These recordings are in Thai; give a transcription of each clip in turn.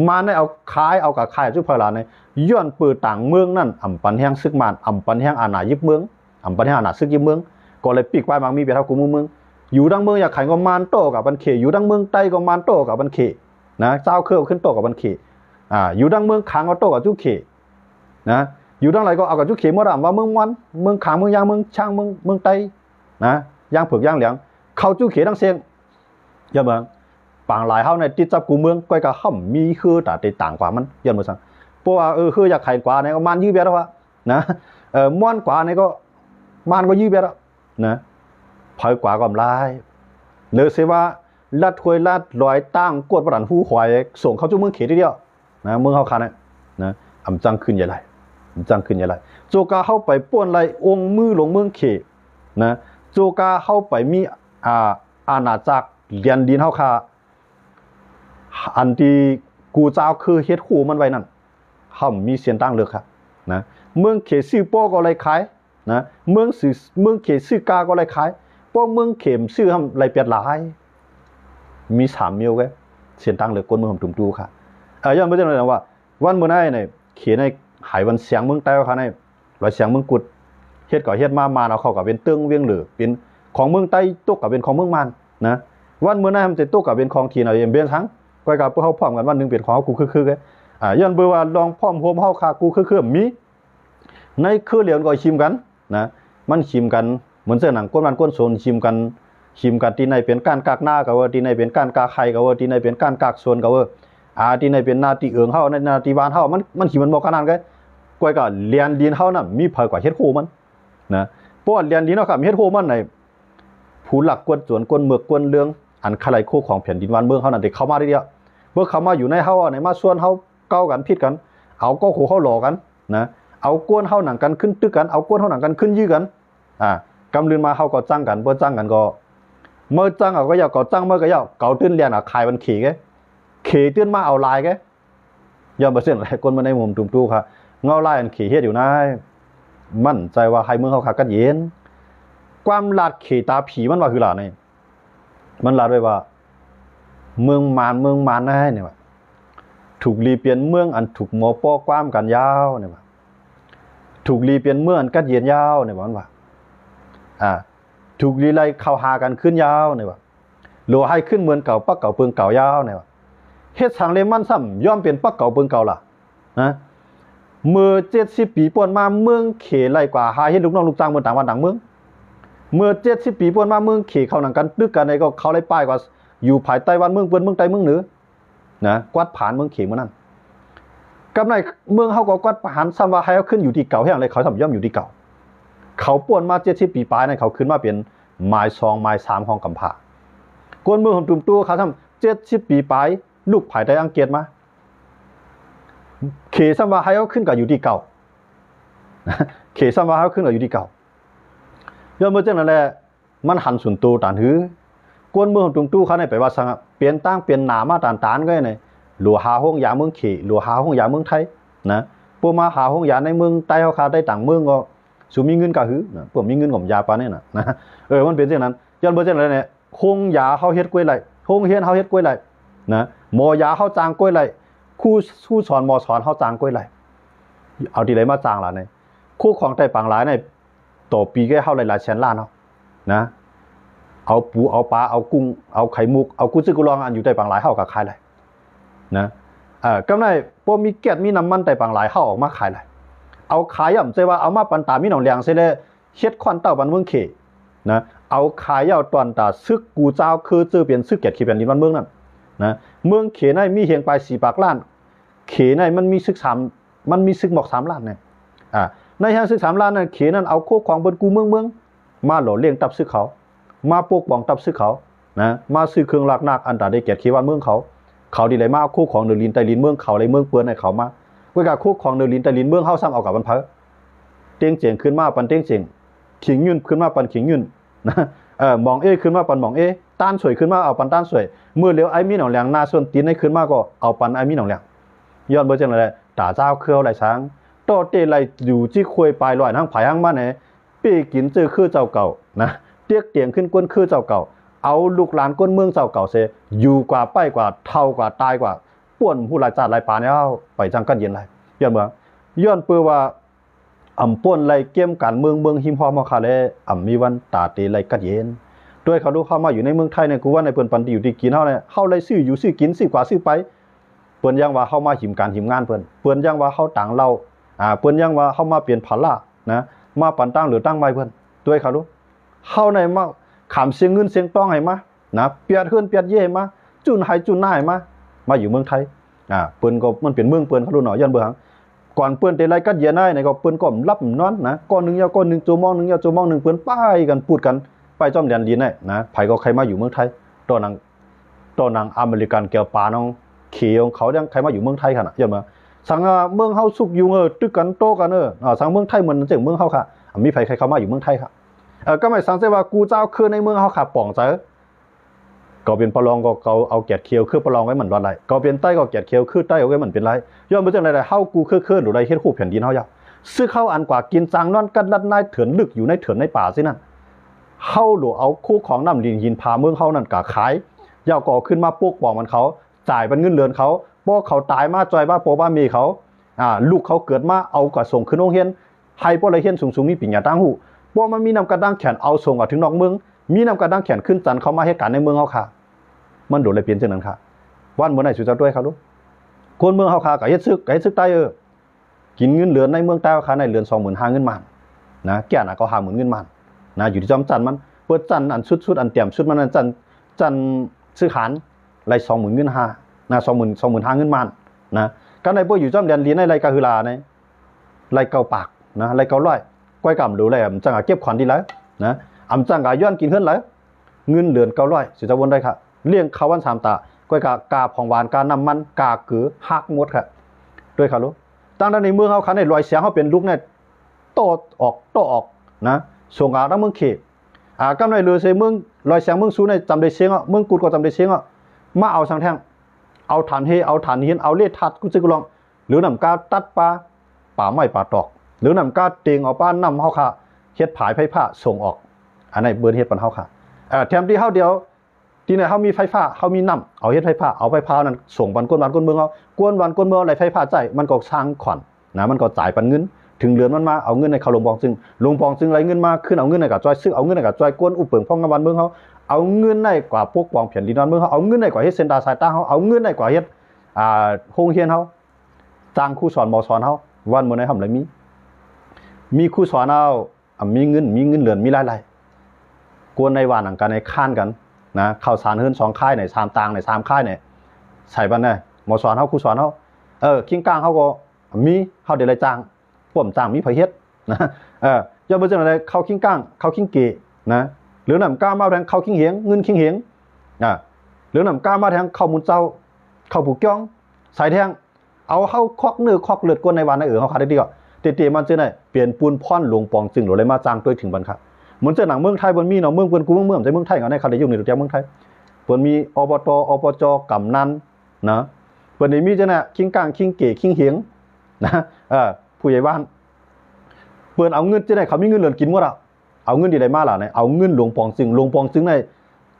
มาในเอาขายเอากับขายจุพลาในย้อนปืนต่างเมืองนั่นอ่ำปันแห้งซึกมันอ่ำปันแห้งอาณายิบเมืองอ่ำปันแห้งอาณาซึกยิบเมืองก็เลยปีกไปบางมีเบียร์เท่ากูเมืองอยู่ดังเมืองอยากขายก็มันโตกับบันเขอยู่ดังเมืองใต้ก็มันโตกับบันเขนะเจ้าเครือขึ้นโตกับบันเขอยู่ดังเมืองขางก็โตกับจุเขนะอยู่ดังไรก็เอากับจุเขมาดามว่าเมืองวันเมืองขางเมืองยางเมืองช่างเมืองใต้นะย่างเผือกย่างเหลียงเขาจุเขดังเสียงอย่าเมืองปางหลายเฮาในติดจับกูเมืองก้อยกับห่ำมีคือแต่ติดต่างกว่ามันยันมือสั่งเพราะว่าคืออยากขายกว่าเนี่ยก็มันยื้อเบียร์แล้ววะนะม้วนกว่าเนี่ยก็มันก็ยื้อเบียร์แล้วนะพอยกว่าก็ลายหรือเสียว่าลัดถวยลัดลอยตั้งกวดประดันหูควายส่งเขาจุเมืองเขตทีเดียวนะเมืองเขาคันนะอำจังขึ้นใหญ่ไรจังขึ้นใหญ่ไรโจกาเข้าไปป้วนไรองค์มือลงเมืองเขตนะโจกาเข้าไปมีอาณาจักรเรียนดินเฮาคาอันที่กูเจ้าคือเฮ็ดหูมันไว้นั่นเขามีเสียนตั้งเลือกครับนะเมืองเขตซื้อป้อก็เลยขายนะเมืองเขตซื้อกาก็เลยขายป้อเมืองเข็มซื้อทำไรเปียดหลายมี3มิลก็เสียนตั้งเลือกคนเมืองผมตุ่มดูค่ะย้อนไปเรื่องอะไรว่าวันเมื่อไหร่เนี่ยเขียนในหายวันเสียงเมืองใต้เขาในรอยเสียงเมืองกุดเฮ็ดก่อเฮ็ดมาเอาเข้ากับเป็นเตื้องเวียงหรือเป็นของเมืองใต้ตกกับเป็นของเมืองมันนะวันเมื่อไหร่มันจะตกกับเป็นของที่ไหนเบียนทั้งก้อยกับพวกเขาพร้อมกันวันนึงเป็นของกูคือย้อนเบอร์ว่าลองพร้อมโฮมเฮาคากูคือมีในคือเหลียนก็ชิมกันนะมันชิมกันเหมือนเสื้อหนังก้นมันก้นโซนชิมกันที่ในเป็นการกากหน้าก็ว่าที่ในเป็นการกากไข่ก็ว่าที่ในเป็นการกากโซนก็ว่าที่ในเป็นนาทีเอิงเฮาในนาทีบ้านเฮามันชิมมันบ่ขนาดกันก้อยก็เรียนดินเฮาน่ะมีเผยกว่าเฮ็ดโคมันนะเพราะเรียนดินเฮาครับเฮ็ดโคมันในผู้หลักกวนสวนกวนเมือกกวนเรืองอันคลายโคของแผ่นดินวันเมืองเฮานั่นได้เข้ามาได้เดียวเมื่อเข้ามาอยู่ในเฮาในมาส่วนเฮาเก้ากันพิดกันเอาก็ขู่เขาหลอกกันนะเอาก้นเฮาหนังกันขึ้นตึกกันเอาก้นเฮาหนังกันขึ้นยื้อกันกำลืนมาเฮาก็จ้างกันบ่จ้างกันก็เมื่อจ้างเอาก็อยากก็จ้างเมื่อก็อยากเก่าตื้นเรียนขายมันขี่แกขี่ตื้นมาเอาลายแกยอมบ่เส้นหลายคนมาในมุมตุ่มตู้ค่ะเงาลายอันขี่เฮ็ดอยู่นายมั่นใจว่าให้เมืองเฮาคักกันเย็นความลาดขี่ตาผีมันว่าคือล่ะนี่มันลาดไว้ว่าเมืองมารนะเนี่ยว่าถูกรีเปลี่ยนเมืองอันถูกหมอป้อความกันยาวเนี่ยว่าถูกรีเปลี่ยนเมืองอันกัดเย็นยาวเนี่ยว่าถูกรีไล่เข้าหากันขึ้นยาวเนี่ยว่าหรือให้ขึ้นเมืองเก่าปักเก่าเปิงเก่ายาวเนี่ยว่าเฮ็ดสังเลมันซ้ำย่อมเป็นปักเก่าเปิงเก่าล่ะนะเมื่อ70ปีป่วนมาเมืองเขไล่กว่าหาเฮ็ดลูกน้องลูกจ้างเมืองต่างวันต่างเมืองเมื่อ70ปีป่วนมาเมืองเขเข้าหนังกันตึกกันในก็เขาไล่ป้ายกว่าอยู่ภายใต้วันเมืองเปิ้นเมืองใต้เมืองเหนือนะกวาดผ่านเมืองเขเมื่อนั้นกับในเมืองเฮาก็กวาดผ่านซ้ำว่าให้เขาขึ้นอยู่ที่เก่าแห่งไรเขาทำย่อมอยู่ที่เก่าเขาป่วนมา70ปีปลายในเขาขึ้นมาเป็นหมาย2หมาย3ของกำพร้ากวนเมืองของตุ่มตัวเขาทำ70ปีปลายลูกภายใต้อังกฤษมาเขซ้ำว่าให้เขาขึ้นก็อยู่ที่เก่าเขซ้ำว่าให้เขาขึ้นก็อยู่ที่เก่าย้อนเมื่อจังนั้นแหละมันหันส่วนตัวตานหือกวนเมืองของตุ่มตู้เขาในไปว่าสังเปลี่ยนตั้งเปลี่ยนหนามาตานก็ในหลัวหาห้องยาเมืองเขหลัวหาห้องยาเมืองไทยนะพวกมาหาห้องยาในเมืองใต้เขาคาได้ต่างเมืองก็สูมีเงินก็หือนะพวกมีเงินของยาปานนี่นะมันเป็นเช่นนั้นย้อนเมื่อจังนั้นเนี่ยห้องยาเขาเฮ็ดกล้วยไหลห้องเฮียนเขาเฮ็ดกล้วยไหลนะหมอยาเขาจางกล้วยไหลครูสอนหมอสอนเขาจางกล้วยไหลเอาที่ไหนมาจางล่ะเนี่ยคู่ของใต้ปางหลายในต่อปีก็เฮาหลายๆแสนล้านเนาะนะเอาปูเอาปลาเอากุ้งเอาไข่มุกเอากุ้งซึกุลองอันอยู่ใต้ปางหลายเฮาก็ขายเลยนะกำไรบ่มีแก๊สมีน้ำมันใต้ปางหลายเฮาออกมาขายเลยเอาขายย่ำใจว่าเอามาปันตามีหนองเลียงเสได้เฮ็ดควันเต้าบันเมืองเขนะเอาขายยาวตอนตาซึกกูเจ้าคือจื้อเป็นซึกเกียรติขี้แผ่นดินบ้านเมืองนั่นนะเมืองเขในมีเฮียงปลาย4ปากล้านเขในมันมีซึก3มันมีซึกหมอก3ล้านเนี่ยในแห่งซึก3ล้านนั้นเขนั้นเอาโคของเบิ่นกูเมืองมาหล่อเลี้ยงตับซึกเขามาปกป้องตับซึกเขานะมาซื้อเครื่องลักนักอันตรได้เกียรติขี้บ้านเมืองเขาดีไหลมาคู่ของเนลินใต้ลินเมืองเขาเลยเมืองเปื้อนให้เขามาเวลาคู่ของเนลินใต้ลินเมืองเฮาซ้ำเอากับมันเพอเตียงเจียงขึ้นมาปันเตียงเจียงขิงยุ่นขึ้นมาปันขิงยุ่นนะมองขึ้นมาปันมองต้านสวยขึ้นมาเอาปันต้านสวยเมื่อเลี้ยวไอ้มีหนองแหลงหน้าส่วนตีนให้ขึ้นมาก็เอาปันไอ้มีหนองแหลงย้อนเบอร์จังเลยตาเจ้าเครือไหลช้างโตเตไหลอยู่ที่คุยปลายลอยทั้งผายทั้งมาเนี่ยปีกินเจอคือเจ้าเก่านะเตียกเตียงขึ้นก้นคือเจ้าเก่าเอาลูกหลานก้นเมืองเจ้าเก่าเสอยู่กว่าป้ายกว่าเท่ากว่าตายกว่า ป่วนผู้หลายจัดหลายป่าเนี่ยไปจังกันเย็นไรย้อนเมืองย้อนเปื่อว่าป่วนไรเกมการเมืองหิมพอมาคาเลมีวันตาตีไรกัดเย็นด้วยเขาดูเข้ามาอยู่ในเมืองไทยเนี่ยกูว่าในเปิ้นปันดีอยู่ดีกินเฮาเนี่ยเฮาไรซื้ออยู่ซื้อกินซื้อกว่าซื้อไปเปิ้นยังว่าเข้ามาหิมการหิมงานเปิ้นยังว่าเข้าต่างเราเปิ้นยังว่าเข้ามาเปลี่ยนภาระนะมาปันตั้งหรือตั้งใบเปิ้นด้วยเขาดูเข้าในมาขามเสียงเงินเสียงต้องให้มานะเปียดขึ้นเปียดเย่มาจุนให้จุนหน้าให้มาอยู่เมืองไทยเปิ้นก็มันเป็นเมืองเปิ้นเขาดูหน่อยย้อนเบื้องก่อนเปิ้นแต่ไรกัดเย็นได้เนี่ยก็เปิ้นก็รับนอนนะก้อนนึงยาวก้อนนึงจูมองนึงยาวจูมองนึงเปิ้นป้ายกันพูดกันไปจอมแดนดินเนี่ยนะไผก็ใครมาอยู่เมืองไทยตัวนางอเมริกันเกี่ยวปาน้องเขียวเขายังใครมาอยู่เมืองไทยค่ะย้อนเมืองสังเมืองเฮาสุกอยู่ตึกกันโตกันสังเมืองไทยเหมือนจังเมืองเฮาค่ะมีไผใครเข้ามาอยู่เมืองไทยค่ะก็ไม่สังเกตว่ากูเจ้าคือในเมืองเฮาค่ะป่องเจอก็เป็นปลองก็เขาเอาแกดเคียวคือปลองไว้เหมือนว่าไรก็เป็นใต้ก็แกดเคียวคือใต้เอาไว้เหมือนเป็นไรย้อนไปจังได๋เฮากูคือหรือไรเฮ็ดคู่แผ่นดินเฮาอย่าซื้อเข้าอันกว่ากินจางนอนกันลัดนายเถื่อนลึกอยู่ในเถื่อนในป่าซินั่นเฮาหลวเอาคู่ของน้ำลินหินพาเมืองเฮานั่นกะขายยาวก่อขึ้นมาปกป้องมันเขาจ่ายเป็นเงินเดือนเขาบ่เขาตายมาจอยบ้าโปบ้ามีเขาลูกเขาเกิดมาเอากระส่งขึ้นโรงเรียนให้บ่ได้เรียนสูงๆมีปริญญาตั้งหูบ่มันมีนำกระดังแขนเอาส่งถึงนอกเมืองมีนำกระดังแขนขึ้นจันเข้ามาเหตุการณ์ในเมืองเฮาค่ะมันโดนเลยเปลี่ยนจังนั้นค่ะวันเมื่อไหร่สุดจะด้วยครับลูกคนเมืองเฮาค่ะก็เฮ็ดซึกใต้กินเงินเหลือในเมืองใต้ค่ะในเหลือน 25,000 เงินมันนะแก่น่ะก็ 50,000 เงินมันนะอยู่ที่จอมจันมันเปิดจันอันสุดอันเต็มสุดมันอันจันซื้อขานไร 20,000 เงิน5นะ 25,000 เงินมันนะกันในบ่อยู่จอมแดนลีในไรกะฮือลาในไรเกาปากนะไรเการ้อยก้อยกำดูแลจังเก็บขวัญดีแล้วนะจังกะย้อนกินเฮือนแล้วเงินเหลือน900สิจะวนได้ค่ะเลี้ยงข้าววัน3ตาก้อยกาของหวานกาน้ำมันกากือฮักหมดค่ะด้วยค่ะลูกตั้งแต่ในเมืองเฮาคันในลอยเสียงเฮาเป็นลูกเนี่ยโตออกนะส่งทั้งเมืองเขกำในเรือเสเมืองลอยเสียงเมืองสูในจำได้เสียงเมืองกูดก็จำได้เสียงมาเอาสังแท่งเอาฐานเฮเอาฐานหินเอาเลทัดกูจึกลองหรือนำกาตัดป่าไม้ป่าตอกหรือนำกาเตียงเอาป้านำเฮาค่ะเฮ็ดผายไฟผ้าส่งออกอันไหนเบิ่นเฮ็ดปันเฮาค่ะแถมที่เฮาเดียวที่ไหนเฮามีไฟฟ้าเฮามีน้ำเอาเฮ็ดไฟฟ้าเอาไฟฟ้านั้นส่งบ้านก้นเมืองเฮากวนบ้านก้นเมืองอะไรไฟฟ้าจ่ายมันก็สร้างขวัญนะมันก็จ่ายปันเงินถึงเดือนมันมาเอาเงินในเขาลงปองซึ่งไรเงินมาขึ้นเอาเงินในกับจอยซึ่งเอาเงินในกับจอยกวนอุปเปิงพ่องบ้านเมืองเฮาเอาเงินในกว่าพวกปองแผ่นดินเมืองเฮาเอาเงินในกว่าเฮ็ดเซ็นตาสายตาเฮาเอาเงินในกว่าเฮ็ดโรงเรียนเฮาจ้างครูสอนมอสอนเฮาวันมื้อไหนทำไรมีครูสอนเฮามีเงินเดือนมีรายได้กวนในวานหนังกันในค้านกันนะข้าวสารเฮือน2ค่ายใน3ตางใน3ค่ายเนี่ยใส่บันได้หมอสอนเฮาครูสอนเฮาคิงกลางเฮาก็มีเฮาได้รายจ้างพวกจ้างมีไผเฮ็ดนะอย่าบ่จังได๋เข้าคิงกลางเข้าคิงเกนะหรือนำกล้ามาแทงเข้าคิงเหงเงินคิงเหงหรือนำกล้ามาแทงเข้ามุนเจ้าเข้าผูกจ้องใส่แทงเอาเฮาคอกเนื้อคอกเลือดกวนในวานในเฮาขาได้ดีก็เตๆมันจังได๋เปลี่ยนปูนพรหลวงปองจึงโดเลยมาจ้างด้วยถึงบันครับเหมือนเจอหนังเมืองไทยบนมีเนาะเมืองเปิ้นกูเมืองใจเมืองไทยเขาในเขาได้อยู่ในตัวเมืองไทยเปิ้นมีอบตอบจกำนันนะเปิ้นนี่มีจังน่ะคิงกลางคิงเก๋คิงเหียงนะผู้ใหญ่บ้านเปิ้นเอาเงินจังได๋เขามีเงินเหลือกินหมดอ่ะเอาเงินที่ได้มาล่ะเนี่ยเอาเงินหลวงปองจึงใน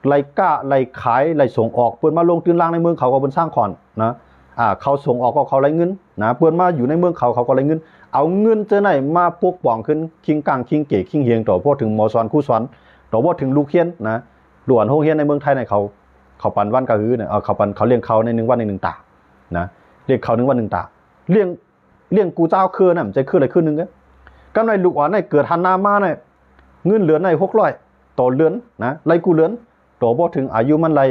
ไล่ก้าไล่ขายไล่ส่งออกเปิ้นมาลงตื้นล่างในเมืองเขาก็เปิ้นสร้างขอนนะเขาส่งออกก็เขาไล่เงินนะเปิ้นมาอยู่ในเมืองเขาก็ไล่เงินเอาเงินเจอไหนมาปกป้องขึ้นคิงกลางคิงเก๋คิงเฮียงต่อพอถึงหมอสอนครูสอนต่อพอถึงลูกเฮียนนะหลวนโรงเรียนในเมืองไทยในเขาปันวันกะฮือเนี่ยเขาเลี้ยงเขาใน1วันใน1ตานะเลี้ยงเขา1วัน1ตาเลี้ยงกูเจ้าคือน่ะมันจะคืออะไรคือนึงกำไรลูกอ่อนในเกิดหันหน้ามาเนี่ยเงินเหลือใน600ต่อเดือนนะไรกูเหลือนต่อพอถึงอายุมันไร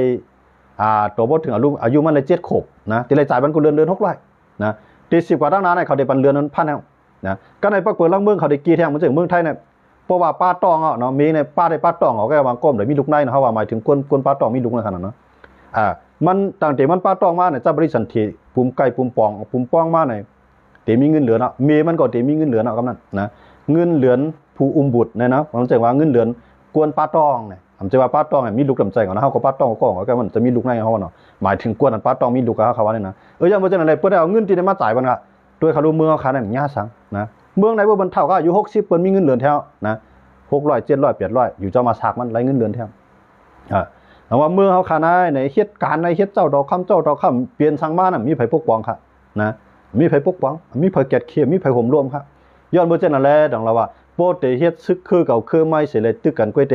ต่อพอถึงอายุมันไร7ขวบนะที่ไรจ่ายมันกูเดือน600นะตี10กว่าตั้งนานเขาได้ปันเรือนนั้นพันแล้วนะก็ในปักเปิดลังเมืองเขาได้กี่แท่งเหมือนเมืองไทยเนี่ยเพราะว่าป้าตองเนาะมีในป้าได้ป้าตองก็วางก้มเลยมีลูกในนะเขาว่าหมายถึงคนป้าตองมีลูกในขนาดนั้นมันต่างแต่มันป้าตองมาเนี่ยเจ้าบริษัทที่ปุ่มไก่ปุ่มปองมาเนี่ยแต่มีเงินเหลือเนาะเมมันก็แต่มีเงินเหลือเนาะกำนันนะเงินเหลือผู้บุตรเนี่ยนะผมจะว่าเงินเหลือกวนป้าตองเนี่ยผมจะว่าป้าตองเนี่ยมีลูกลำใจก่อนนะเขาก็ป้าตองก็ก็มันจะมีลูกในเขาเนาะหมายถึงกวนป้าตองมีลูกเขาว่าเนี่ยนะอย่างเมื่อเจ้าอะไรเพื่อได้เอาเงินที่ได้มาจ่ายมันก็ด้วยเขาดูเมืองเขาเนี่ยยากสังนะเมืองไหนว่ามันเท่าก็อายุ60เปิ้นมีเงินเหลือแถวนะ600 700 800อยู่เจ้ามาซักมันไรเงินเหลือแถว แต่ว่าเมืองเขาขาในในเหตุการณ์ในเหตุเจ้าดอกคำเจ้าดอกคำเปลี่ยนทางมาน่ะมีไผปกป้องครับนะมีไผปกป้องมีไผแกดเขียมีไผห่มรวมครับย้อนเมื่อเจ้านั่นแหละดังเราว่าโปเตเฮ็ดซึกคือเก่าคือไม่เสร็จเลยตึกกันก้วยเต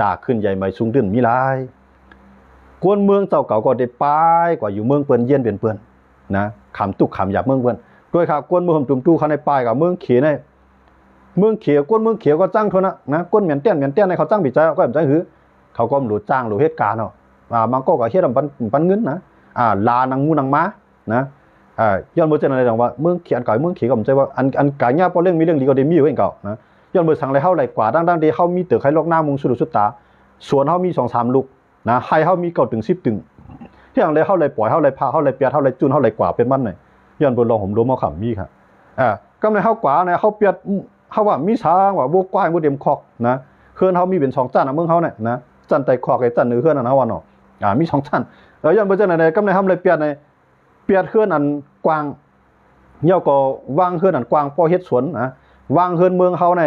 ตาขึ้นใหญ่ใหม่สูงขึ้นมีหลายกวนเมืองเจ้าเก่าก็ได้ป้ายกว่าอยู่เมืองเปิ้นเย็นเป็นเปิ้นนะคำตุกคำหยาบเมืองเปิ้นด้วยครับกวนเมืองจุ่มตู้เขาในป้ายกับเมืองเขียในเมืองเขียวกวนเมืองเขียวก็จ้างเท่านะกวนเหมียนเตี้ยนในเขาจ้างบิดใจก็แบบใจหือเขาก็หลุดจ้างหลุดเหตุการณ์เนาะมันก็เฮ็ดปันเงินนะลานางมูนางม้านะย้อนเมื่อเจ้านั่นเลยว่าเมืองเขียนเก่าเมืองเขียวก็ผมใจว่าอันกายญาพอเรื่องมีเรื่องดีก็ได้มีอยู่เองเก่านะย้อนเมื่อสั่งเลยเฮาไหลกว่าดังๆเดีเฮามีเต๋อไข่ลอกหน้ามุงสุดสุดตาสวนเฮามี2-3ลูกนะให้เฮามี9 ถึง 10 ตึงที่อย่างเลยเฮาเลยปล่อยเฮาเลยพาเฮาเลยเปียเฮาเลยจุนเฮาเลยกว่าเป็นมันหน่อยย้อนบนรองผมรู้มาขำมีครับก็เลยเฮากว่าเนี่ยเฮาเปียเฮาว่ามีช้างว่าบ่กว้างบ่เต็มคอกนะเฮือนเฮามีเป็น2จั่นเมืองเฮาเนี่ยนะจั่นใต้คอกไอ้จั่นเหนือเฮือนนั่นเฮาว่าเนาะมี2จั่นย้อนบ่จังได๋ก็เลยเฮาเลยเปียเฮือนอันกว้างเหี่ยวก็วางเฮือนอันกว้างพอเฮ็ดสวนนะวางเฮือนเมืองเฮาใน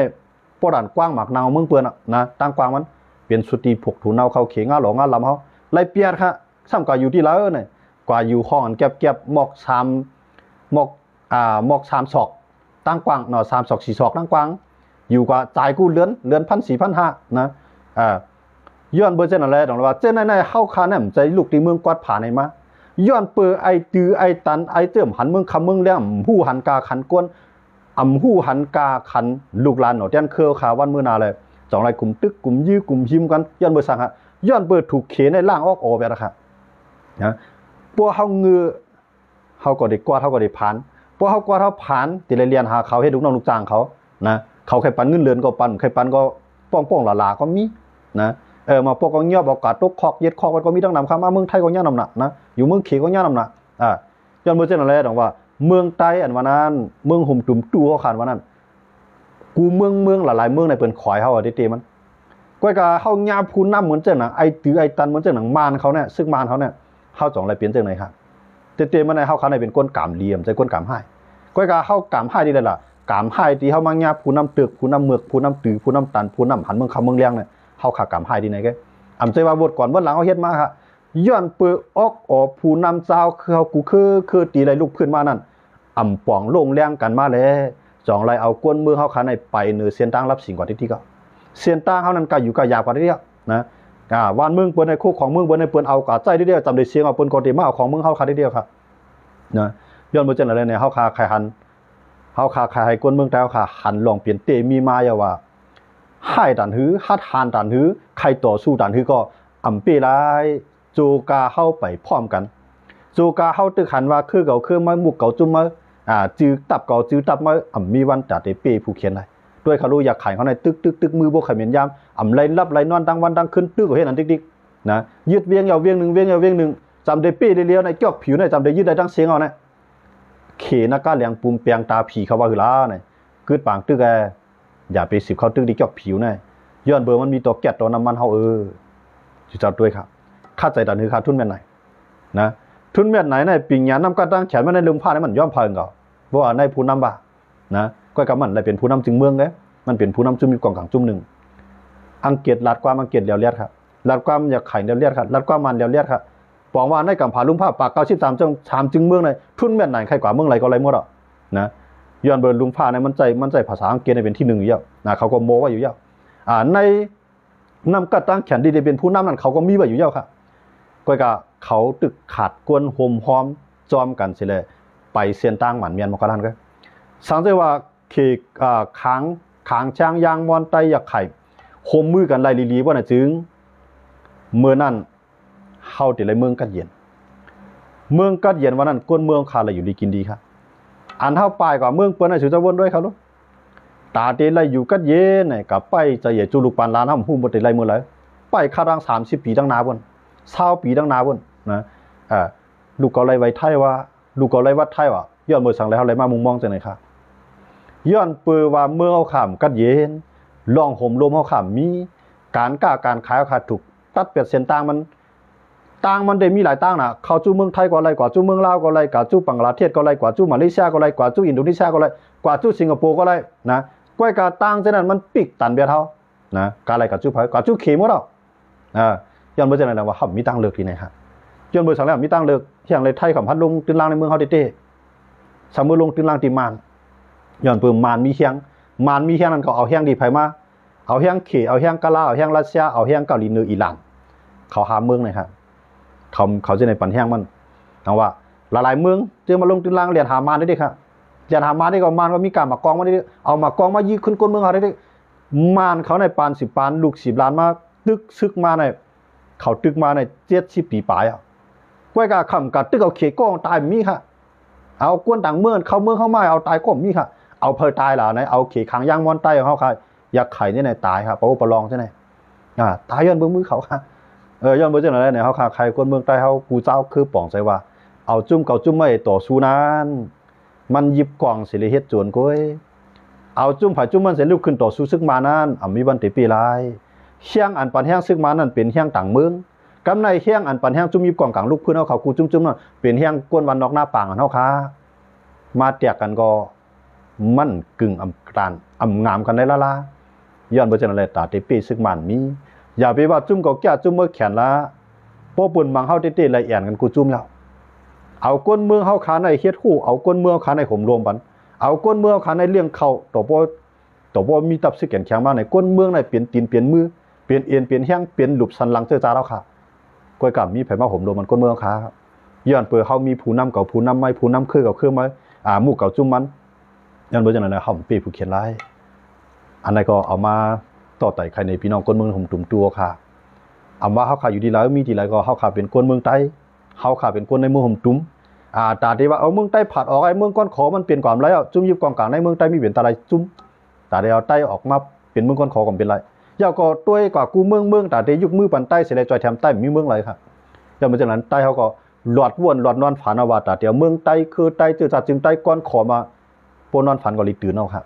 ปอดันกว้างหมากนาวเมืองเปิ้นนะตั้งกว้างมันเป็นสุตีพวกถูเนาเข้าเขงาหลงาลำเฮาไล่เปียดค่ะซ้ำก็อยู่ที่ลาวนี่กว่าอยู่ห้องอันแก็บหมอก3หมอก3ศอกตั้งกว้างเนาะ3ศอก4ศอกตั้งกว้างอยู่กว่าจ่ายกู้เรือน 1,400-1,500 นะย้อนเบิ่จังนั่นแหละดอกว่าเจ้าในเฮาคานั่นใจลูกที่เมืองกวาดผาในมาย้อนเปือไอตือไอตันไอเติมหันเมืองคำเมืองแล้วฮู้หันกาขันกวนฮู้หันกาขันลูกหลานเนาะแต้นเครือขาวันมื้อนาเลยสองไรกลุ่มตึกกลุ่มยื้อกลุ่มหิมกันย้อนเบิ่สั่งฮะย้อนเปิดถูกเขในล่างออกแบบนะครับนะพวกเฮาเงือเฮาก็ได้กวาดเฮาก็ได้ผ่านพวกเฮากวาดเฮาผ่านติเรียนหาเขาเฮ็ดลูกน้องลูกจ้างเขานะเขาใครปันเงินเดือนก็ปันใครปันก็ป้องๆหลาๆก็มีนะมาพวกก็เงียบเอากาดตกคอกเย็ดคอกมันก็มีทั้งนำเข้ามาเมืองไทยก็ย่านำหนักนะอยู่เมืองเขก็ย่านำหนักย้อนเบิ่จังนั่นแหละดอกว่าเมืองใต้อันว่านั้นเมืองห่มตุ่มตู้เฮาคันว่านั้นกูเมืองหลายๆเมืองในเปิ้นขอยเฮาเตมันก้อยกะเฮาญาผู้นำเหมือนจังน่ะไอตือไอตันเหมือนจังหนังมานเขาเนี่ยซึ่งมานเขาเนี่ยเฮาจ่องอะไรเปลี่ยนจังไหนครับเตมันในเฮาคันในเป็นก้นกามเหลี่ยมใจก้นกามให้ก้อยกะเฮากามให้ดีเลยล่ะกามให้ที่เฮามาญาผู้นำตึกผู้นำเมือกผู้นำตือผู้นำตันผู้นำหันเมืองคำเมืองเลี้ยงเนี่ยเฮาขากามให้ดีไหนแกใจว่าบทก่อนบทหลังเฮาเฮ็ดมาครับย้อนเปื้อออกผู้นำเจ้าคือเฮากูคือตีไรลูกพื้นมานั่นป่องโล่งแรงกันมาแล้วจ่องไรเอาก้นมือเฮาคันในไปเหนือเส้นทางรับสิ่งกว่าที่ก็เสียนตางเฮานั้นก็อยู่ก็ยาวกว่าเดียวนะวานเมืองเปิ้นในคู่ของเมืองเปิ้นในเปิ้นเอากะใจเดียวจำได้เสียงเอาเปิ้นก็ได้มาเอาของเมืองเฮาคาเดียวครับนะย้อนบ่จังได๋เนี่ยเฮาคาใครหันเฮาคาใครให้คนเมืองแต่เฮาคาหันลองเปลี่ยนเตมีมาอย่าว่าให้ดันหือฮัดหานดันหือใครต่อสู้ดันหือก็เปหลายจูกาเฮาไปพร้อมกันจูกาเฮาตึกหันว่าคือเก่าคือมามุกเก่าจุ่มมาจื้อตับเก่าจื้อตับมามีวันตาได้เป้ผู้เขียนได้ด้วยเขารู้อยากขายเขาในตึกมือบ่ขมิ้นยามไล่รับไล่นอนตั้งวันตั้งคืนตึกก็เฮ็ดอันติ๊กๆนะยืดเวียงยาวเวียงนึงเวียงยาวเวียงนึงจำได้เป้ได้เลี้ยวในจอกผิวในจำได้ยืดได้ตั้งเสียงเอานะเขนักกะเลียงปุ่มเปียงตาผีเขาว่าคือล่ะนี่กึดปางตึกอย่าไปสิบเขาตึกดิจอกผิวนะย้อนเบอร์มันมีตัวแก๊สตัวน้ำมันเฮาสิจัดด้วยครับค่าใจดันคือค่าทุนแม่นไหนนะทุนแม่นไหนในปิงหยานนำกระตั้งแขนมาในลุมผ้านี่มันย่อมเพิงก็บ่ว่าในผู้นำบ่นะก็กับมันเลยเป็นผู้นำจึงเมืองเด้มันเป็นผู้นำจุ่มมีกองกลางจุ่มนึงอังเกตลาดความอังเกตเลียวเลียดครับลาดความอยากไข่เลียวเลียดครับลาดความมันเลียวเลียดครับปองว่าในกำผาลุมผ้าปาก93จัง3จึงเมืองในทุนแม่นไหนใครกว่าเมืองไรก็ไรหมดอ่ะนะย้อนเบอร์ลุมผ้าในมันใจภาษาอังกฤษเป็นที่1อยู่แล้วนะเขาก็โม้ว่าอยู่แล้วในนำกระตั้งแขนดีเป็นผู้นำนั่นเขาก็มีไว้อยู่แล้วครับก็กะเขาตึกขาดกวนโฮมหอมจอมกันสิเลยไปเซียนตั้งหมันเมียนมกรันก็สังเกตว่าเขกค้างช้างยางมอนไตอยากไข่โฮมมือกันไล่ลีว่าน่ะจึงเมื่อนั้นเฮาติเลยเมืองกัดเย็นวันนั้นก้นเมืองคาอะไรอยู่ดีกินดีครับอันเฮาปลายกว่าเมืองเปิ้นน่ะสิจะวนด้วยครับลูกตาเตไลอยู่กัดเย็นน่ะกับไปจะเหยจุลุกปานล้านเฮาฮู้บ่ได้ไล่มื้อไหลไปคารัง30 ปีตั้งนาบ่น20 ปีตั้งนาบ่นนะลูกเกาไล่ไว้ไทยว่าลูกเกาไล่วัดไทยว่าย้อนมื้อสังแล้วเฮาไล่มามุงมองจังได๋ครับย้อนเปือว่าเมืองเฮาข้ามกัดเย็นล่องห่มลมเฮาข้ามมีการค้าการขายขาดถูกตัดเปรียบเส้นต่างมันได้มีหลายต่างน่ะเขาจู้เมืองไทยก็ไล่กว่าจู้เมืองลาวก็ไล่กว่าจู้บังกลาเทศก็ไล่กว่าจู้มาเลเซียก็ไล่กว่าจู้อินโดนีเซียก็ไล่กว่าจู้สิงคโปร์ก็ไล่นะก้อยกาต่างจังนั้นมันปิกตันเบียดเฮานะการไล่กว่าจู้ไผกว่าจู้เขหมดอ่ะ ย้อนเบอร์จะไหนว่าเขามีตังเลือกที่ไหนฮะย้อนเบอร์สั่งแล้วมีตังเลือกอย่างไรไทยของพัดลงตื่นล่างในเมืองเขาเต้สามมือลงตื่นล่างตีมานย้อนเปิ่มมานมีเฮียงนั่นก็เอาเฮียงดีไผมาเอาเฮียงเขเอาเฮียงกะลาเอาเฮียงรัสเซียเอาเฮียงเกาหลีเหนืออิหร่านเขาหาเมืองเลยครับเขาจะในปันเฮียงมันเอาว่าหลายๆเมืองเจอมาลงตื่นล่างเรียนหามานได้ครับเรียนหามานได้ก็มานก็มีการมากองมาได้เอามากองมายีขึ้นก้นเมืองเขาได้มานเขาในปาน10 ปานลูก10 ล้านมาตึกซึกมาในเขาตึกมาใน70 ปีปลายอ่ะก้อยกาคำกัดตึกเอาเขก้องตายมีค่ะเอากวนต่างเมืองเข้าเมืองเข้าไม้เอาตายก็มีค่ะเอาเพอตายล่ะไหนเอาเขขังย่างมอนใต้ของเขาค่ะอยากไข่เนี่ยไหนตายค่ะปะปะลองใช่ไหมตายย้อนเบื้องมือเขาค่ะย้อนเบื้องจังไหนเนี่ยเขาค่ะใครกวนเมืองใต้เขากูเจ้าคือป่องใจว่าเอาจุ่มเก่าจุ่มไม่ต่อสู้นั้นมันยิบกล่องสิริเฮ็ดจวนก้อยเอาจุ่มผ่าจุ่มมันเสร็จลุกขึ้นต่อสู้ซึกมานั้นมีวันติปีไรเฮียงอันปันแห้งซึกมานั้นเป็นเฮียงต่างเมืองกำในเฮียงอันปันแห้งจุ่มยิบกล่องกลางลูกพื้นเขากูจุ่มนั่นเป็นเฮียงกวนวันนอกหน้าป่างเขาค่ะมาเตียกกันก็มันกึ่งอำงามกันได้ละย้อนเบอร์จังเลยตาติปีซึกมันมีอย่าไปว่าจุ่มก็แก่จุ่มเมื่อแขนละพวกปุ่นบางเฮาเต้ๆละเอียดกันกูจุ่มแล้วเอาก้นเมืองเฮาขาในเฮ็ดคู่เอาก้นเมืองขาในห่มรวมกันเอาก้นเมืองขาในเลี้ยงเข้าต่อบ่มีตับซึกแข็งมาในก้นเมืองในเปลี่ยนตีนเปลี่ยนมือเปลี่ยนเอียนเปลี่ยนแห้งเปลี่ยนหลุบสันหลังเจ้าจ้าแล้วค่ะก้อยกับมีไผมาห่มรวมมันก้นเมืองขาครับย้อนเปิดเฮามีผู้นำเก่าผู้นำใหม่ผู้นำคือเก่าคือใหม่หมู่เก่าจุ่มมันย้อนเบอร์จังเลยเฮาปีผู้เขียนลายอันนั้นก็เอามาต่อไต่ใครในพี่น้องก้นเมืองห่มตุ่มตัวค่ะอำว่าเฮาขาอยู่ดีแล้วมีดีแล้วก็เฮาขาเป็นก้นเมืองใต้เฮาขาเป็นก้นในเมืองห่มตุ่มตาที่ว่าเอาเมืองใต้ผัดออกไอ้เมืองก้อนขอมันเปลี่ยนความไรอ่ะจุ่มยิบกองกลางในเมืองใต้มีเปลี่ยนตาไรจุ่มตาเดียวใต้ออกมาเป็นเมืองก้อนขอก็เป็นไรยาวก็ตัวกว่ากูเมืองตาเดียยุคมือปันใต้เสด็จจอยแถมใต้มีเมืองไรครับแล้วมันจากนั้นใต้เขาก็หลอดวนหลอดนอนฝันเอาว่าตาเดียวเมืองใต้คือใต้เจอจัดจึงใต้ก้อนขอมาปนนอนฝันก็รีตื่นเอาครับ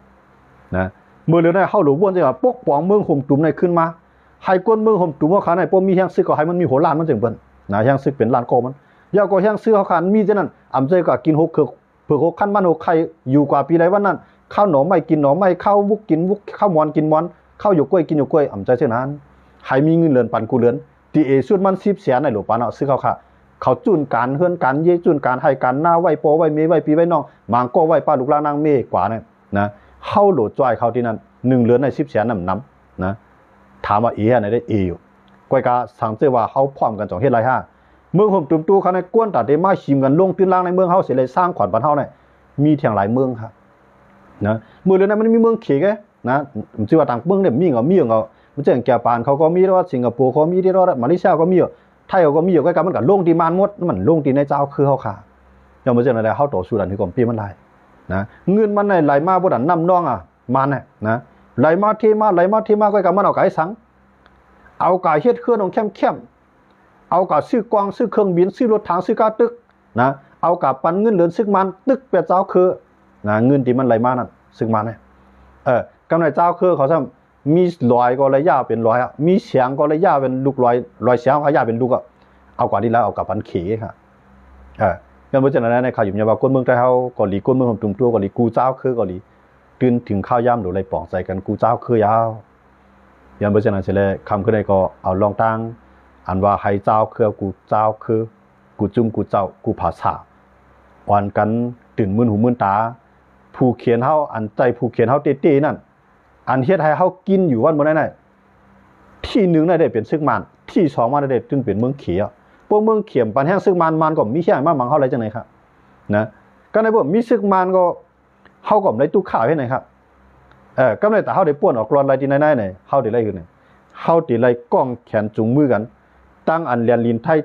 นะเมื่อเรือในเข้าหลววนจะว่าปกป้องเมืองห่มตุ่มในขึ้นมาให้ก้นเมืองห่มตุ่มว่าขาในพวกมีแห้งซึกก็ให้มันมีหัวล้านมันจึงเปิ้นนะแห้งซึกเป็นล้านโกมันยาวก็แห้งซื้อเขาขันมีเท่านั้นอำใจก็กิน6 เผือก6 ขั้นบ้าน6 ไข่อยู่กว่าปีไรวันนั้นข้าวหนอไม่กินหนอไม่ข้าววุกกินวุกข้าวมอนกินมอนข้าวอยู่กล้วยกินอยู่กล้วยอำใจเช่นนั้นให้มีเงินเหลือนปันกูเหลือนตีสุดมัน10 แสนในหลวงปานเอาซื้อเขาค่ะเขาจุนการเฮือนการเย่จุนการให้การหน้าไหวโปไหวเมไหวปีไหวน้องมางก็ไหวป้าลูกลานางเมกว่าเนี่ยนะเข้าโหลดจ้อยเขาที่นั่น1 เหลือนใน10 แสนน้ำนะถามว่าไหนได้อยู่ก้อยกาสั่งเจว่าเขาพร้อมกัน2 เฮ็ดไรเมืองห่มตุ่มตู้เขาในก้วนตัดได้มาชิมกันลงตื้นล่างในเมืองเฮาเสียเลยสร้างขวัญบ้านเฮาเนี่ยมีเถียงหลายเมืองครับนะเมืองเรือนนั้นมันมีเมืองเขกนะผมชื่อว่าต่างเมืองเนี่ยมีมันจะอย่างแก่ปานเขาก็มีแล้วสิงคโปร์เขามีที่รอดมาเลเซียก็มีไทยก็มีอยู่ใกล้ๆมันก็ลงที่มานหมดมันลงที่ในเจ้าคือเฮาค่ะยังบ่จังได๋เฮาต่อสู้ดันที่ก่อนปีมันหลายนะเงินมันไหลมาบ่ดันนำน้องมันน่ะนะไหลมาเทมาใกล้กับมันเอาไก่สังเอากายเฮ็ดเครื่องของเข้มเอากับซื้อกวางซื้อเครื่องบินซื้อรถถังซื้อกาตึกนะเอากับปันเงินเหลือนซึกมันตึกเป็ดเจ้าคือนะเงินที่มันไหลมานั่นซึกมันเนี่ยกำไรเจ้าคือเขาซ้ำมี100ก็เลยย่าเป็น100อ่ะมีเสียงก็เลยย่าเป็นลูก100เสียงเขาย่าเป็นลูกอ่ะเอากว่าที่แล้วเอากับปันเขค่ะยังบ่จังนั้นในข่าวอยู่ว่าคนเมืองใต้เฮาก็หลีคนเมืองของตุ่มตัวก็หลีกูเจ้าคือก็หลีตื่นถึงข้าวย่ำหรืออะไรป่องใส่กันกูเจ้าคือยาวยังบ่จังนั้นสิแลคำคือได้ก็เอาลองตั้งอันว่าให้เจ้าคือกูเจ้าคือกูจุ่มกูเจ้ากูภาษาอ่อนกันตื่นมึนหูมึนตาผู้เขียนเฮาอันใจผู้เขียนเฮาเต้ๆนั่นอันเฮ็ดให้เฮากินอยู่วันบ่ได้ที่1ได้เป็นซึกมันที่2มาได้จึงเป็นเมืองเขียพวกเมืองเขียมปันแห้งซึกมันก็มีแค่มามังเฮาอะไรจังได๋ครับนะก็ในพวกมีซึกมันก็เฮาก็ได้ตู้ข้าวเฮ็ดไหนครับก็ได้แต่เฮาได้ป่วนออกกลอนอะไรที่ไหนๆเฮาได้ไรคือนี่เฮาได้ไรก้องแขนจุงมือกันตั้งอันเรียนลินไทย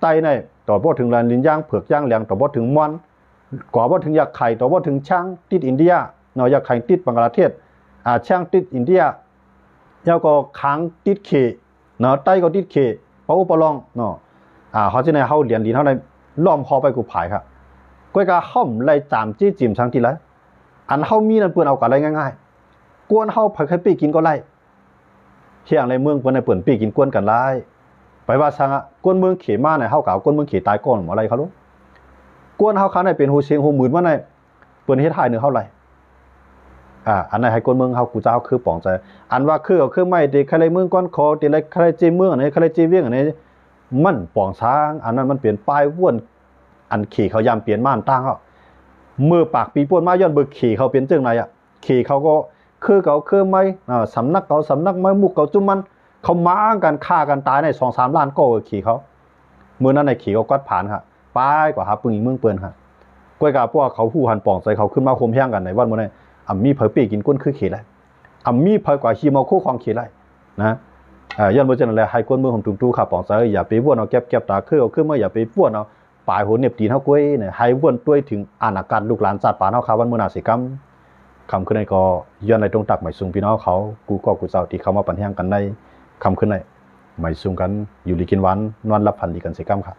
ใต้ในต่อบ่ถึงเรียนลินย่างเผือกย่างแหลงต่อบ่ถึงมอนก่อบ่ถึงยักษ์ไข่ต่อบ่ถึงช้างติดอินเดียเนาะยักษ์ไข่ติดบังกลาเทศช้างติดอินเดียแล้วก็ค้างติดเขเนาะใต้ก็ติดเขเพราะอุปลองเนาะเขาสิได้เฮาเรียนลินเฮาได้ล้อมคอไปกูผายครับก้อยกาห่อมไล่จามจี้จิ้มทั้งทีละอันเฮามีนั่นเปิ้นเอากันไล่ง่ายๆกวนเฮาไผเคยปีกินก็ไล่เที่ยงในเมืองเปิ้นได้เปิ้นปีกินกวนกันไล่ไปว่าซังกวนเมืองเขมาเนี่ยเฮาก็เอากวนเมืองเขตายก่อนอะไรเขารู้กวนเฮาคันได้เป็นฮูเสียงฮูหมื่นมาในเปิ้นเฮ็ดหายนึงเฮาไล่ อันนั้นให้คนเมืองเฮากูเจ้าคือปองใจอันว่าคือเอาคือไม่ติใครเลยเมืองก้อนคอติเลยใครจีเมืองอันนี้ใครจีเวียงอันนี้มันปองช้างอันนั้นมันเปลี่ยนป้ายว่นอันขี่เขายามเปลี่ยนม่านตั้งเขามือปากปีป่วนมาย้อนเบิกขี่เขาเป็นจังไดขี่เขาก็คือเขาคือไม่สำนักเขาสำนักไม่มุกเขาจุ่มมันเขาม้ากันฆ่ากันตายใน2-3 ล้านก็ขี่เขามือนั้นในขี่เขากัดผ่านครับป้ายกว่าหาปึงอีกเมืองเปิ้นครับก้อยกาพวกเขาหู้หันปองใจเขาขึ้นมาโคมแห้งกันในวันมื้อนี้มีเผยปีกินก้นคือขี่ไรมีเผยกว่าขี่มาคู่ความขี่ไรนะย้อนบ่จังนั้นแหละให้คนเมืองของตุงตู้ขับปองใจอย่าไปว่นเอาแก็บตาคือเอาขึ้นมาอย่าไปว่นเอาปลายหัวเหน็บตีนเฮาก้อยเนี่ยให้ว่นด้วยถึงอาณาการลูกหลานชาติปานเฮาครับวันมื้อหน้าสิกรรมคำขึ้นในก็ย้อนในตรงตักหมายสูงพี่น้องเขากูก็กูเจ้าที่เขามาปันแห้งกันในคำขึ้นในหมายสูงกันอยู่ลีกินหวานนอนรับพันดีกันสิกรรมครับ